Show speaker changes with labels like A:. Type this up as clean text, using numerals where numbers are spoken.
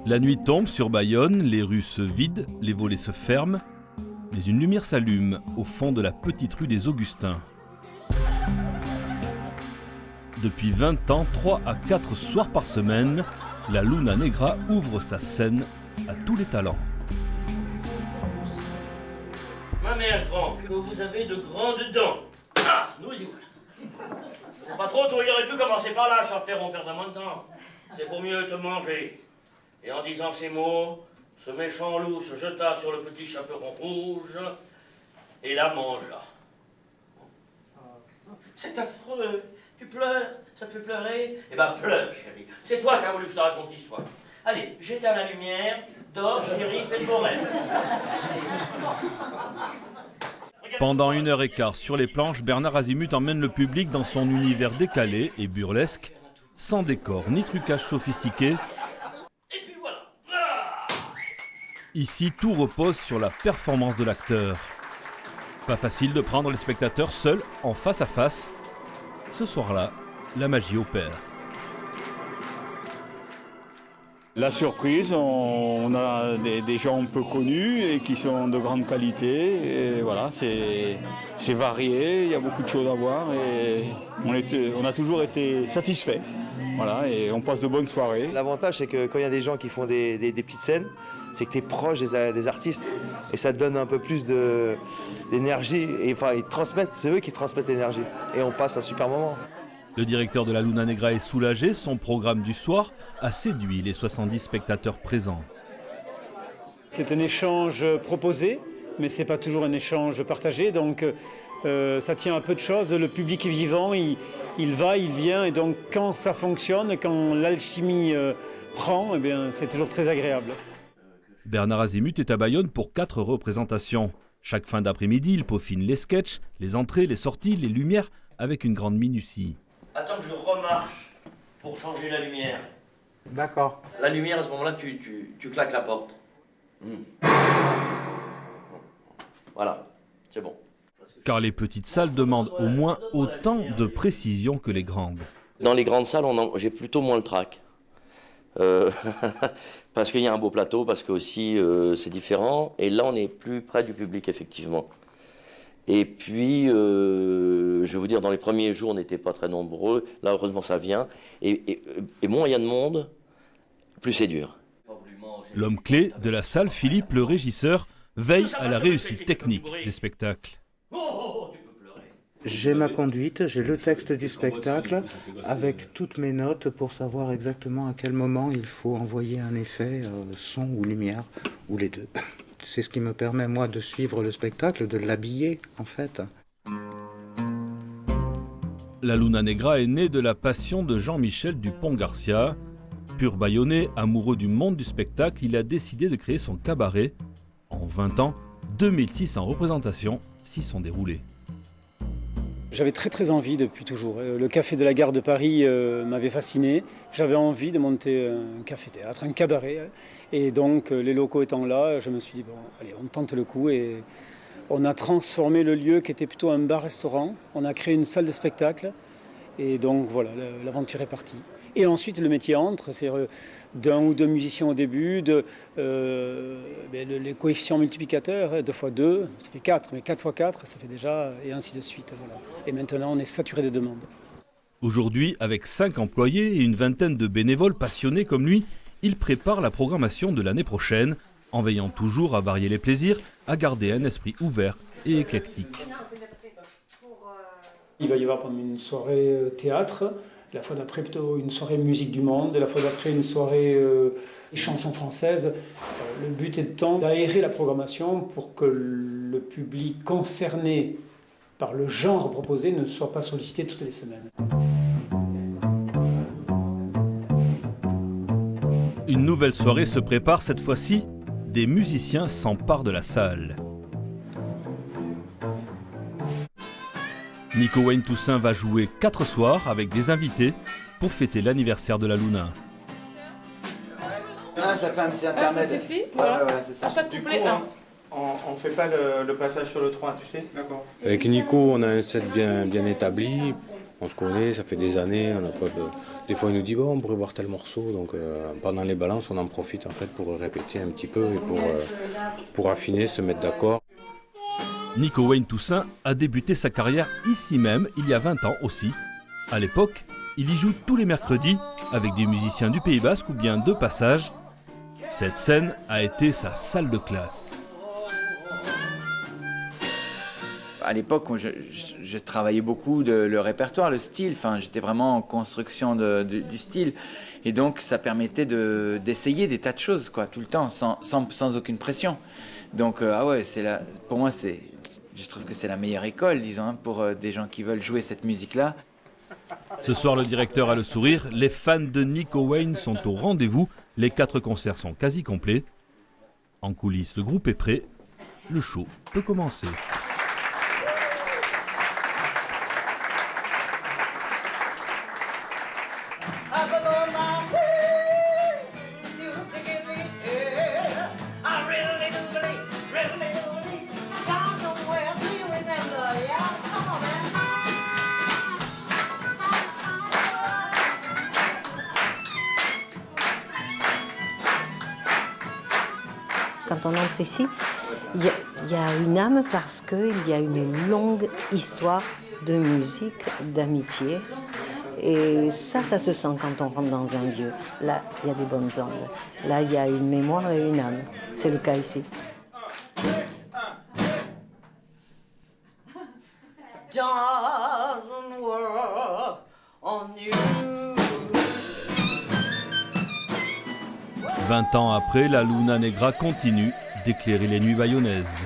A: La nuit tombe sur Bayonne, les rues se vident, les volets se ferment, mais une lumière s'allume au fond de la petite rue des Augustins. Depuis 20 ans, 3 à 4 soirs par semaine, la Luna Negra ouvre sa scène à tous les talents.
B: Ma mère grand, que vous avez de grandes dents. Ah, nous y voilà. C'est pas trop tôt, il aurait pu commencer par là, cher père, on perdra moins de temps. C'est pour mieux te manger. Et en disant ces mots, ce méchant loup se jeta sur le petit chaperon rouge et la mangea. C'est affreux. Tu pleures, ça te fait pleurer? Eh ben pleure, chérie. C'est toi qui as voulu que je te raconte l'histoire. Allez, j'éteins la lumière, dors, chérie, fais de beaux rêves.
A: Pendant 1h15 sur les planches, Bernard Azimut emmène le public dans son univers décalé et burlesque, sans décor ni trucage sophistiqué. Ici, tout repose sur la performance de l'acteur. Pas facile de prendre les spectateurs seuls, en face à face. Ce soir-là, la magie opère.
C: La surprise, on a des gens peu connus et qui sont de grande qualité. Et voilà, c'est varié, il y a beaucoup de choses à voir et on a toujours été satisfaits. Voilà, et on passe de bonnes soirées.
D: L'avantage, c'est que quand il y a des gens qui font des petites scènes, c'est que tu es proche des artistes et ça te donne un peu plus d'énergie. Et enfin, c'est eux qui transmettent l'énergie et on passe un super moment.
A: Le directeur de la Luna Negra est soulagé, son programme du soir a séduit les 70 spectateurs présents.
E: C'est un échange proposé, mais ce n'est pas toujours un échange partagé, donc ça tient à peu de choses. Le public est vivant, il va, il vient, et donc quand ça fonctionne, quand l'alchimie prend, eh bien, c'est toujours très agréable.
A: Bernard Azimut est à Bayonne pour 4 représentations. Chaque fin d'après-midi, il peaufine les sketchs, les entrées, les sorties, les lumières, avec une grande minutie.
B: Attends que je remarche pour changer la lumière.
F: D'accord.
B: La lumière, à ce moment-là, tu claques la porte. Voilà, c'est bon.
A: Car les petites salles demandent au moins autant de précision que les grandes.
B: Dans les grandes salles, j'ai plutôt moins le trac. Parce qu'il y a un beau plateau, parce que aussi c'est différent. Et là, on est plus près du public, effectivement. Et puis, je vais vous dire, dans les premiers jours, on n'était pas très nombreux. Là, heureusement, ça vient. Et moins il y a de monde, plus c'est dur.
A: L'homme clé de la salle, Philippe, le régisseur, veille à la réussite technique des spectacles.
F: J'ai ma conduite, j'ai le texte du spectacle avec toutes mes notes pour savoir exactement à quel moment il faut envoyer un effet, son ou lumière, ou les deux. C'est ce qui me permet, moi, de suivre le spectacle, de l'habiller, en fait.
A: La Luna Negra est née de la passion de Jean-Michel Dupont-Garcia. Pur Bayonnais, amoureux du monde du spectacle, il a décidé de créer son cabaret. En 20 ans, 2600 représentations s'y sont déroulées.
E: J'avais très envie depuis toujours. Le café de la gare de Paris m'avait fasciné. J'avais envie de monter un café-théâtre, un cabaret. Et donc, les locaux étant là, je me suis dit, bon, allez, on tente le coup. Et on a transformé le lieu qui était plutôt un bar-restaurant. On a créé une salle de spectacle. Et donc, voilà, l'aventure est partie. Et ensuite, le métier entre. C'est d'un ou deux musiciens au début, les coefficients multiplicateurs, 2 x 2, ça fait 4, mais 4 x 4, ça fait déjà, et ainsi de suite. Voilà. Et maintenant, on est saturé de demandes.
A: Aujourd'hui, avec 5 employés et une vingtaine de bénévoles passionnés comme lui, il prépare la programmation de l'année prochaine, en veillant toujours à varier les plaisirs, à garder un esprit ouvert et éclectique.
E: Il va y avoir pendant une soirée théâtre, la fois d'après plutôt une soirée musique du monde, et la fois d'après une soirée chansons françaises. Le but étant d'aérer la programmation pour que le public concerné par le genre proposé ne soit pas sollicité toutes les semaines.
A: Une nouvelle soirée se prépare, cette fois-ci, des musiciens s'emparent de la salle. Nico Wayne Toussaint va jouer 4 soirs avec des invités pour fêter l'anniversaire de la Luna.
F: Ah, ça fait un petit intermède.
G: Ça suffit, voilà.
F: Ouais, c'est ça.
G: À chaque couplet, un.
H: On fait pas le passage sur le 3, tu sais.
G: D'accord.
I: Avec Nico, on a un set bien établi.
G: On se connaît, ça fait des années, on a pas de... Des fois il nous dit bon, on pourrait voir tel morceau, donc pendant les balances on en profite en fait pour répéter un petit peu et pour affiner, se mettre d'accord.
A: Nico Wayne Toussaint a débuté sa carrière ici même il y a 20 ans aussi. À l'époque, il y joue tous les mercredis avec des musiciens du Pays Basque ou bien de passage. Cette scène a été sa salle de classe.
H: À l'époque, je travaillais beaucoup le répertoire, le style. Enfin, j'étais vraiment en construction du style. Et donc, ça permettait d'essayer des tas de choses, quoi, tout le temps, sans aucune pression. Donc, pour moi, je trouve que c'est la meilleure école, disons, hein, pour des gens qui veulent jouer cette musique-là.
A: Ce soir, le directeur a le sourire. Les fans de Nico Wayne sont au rendez-vous. Les 4 concerts sont quasi complets. En coulisses, le groupe est prêt. Le show peut commencer.
I: Quand on entre ici, il y a une âme parce qu'il y a une longue histoire de musique, d'amitié. Et ça se sent quand on rentre dans un lieu. Là, il y a des bonnes ondes. Là, il y a une mémoire et une âme. C'est le cas ici.
J: Doesn't work on you.
A: 20 ans après, la Luna Negra continue d'éclairer les nuits bayonnaises.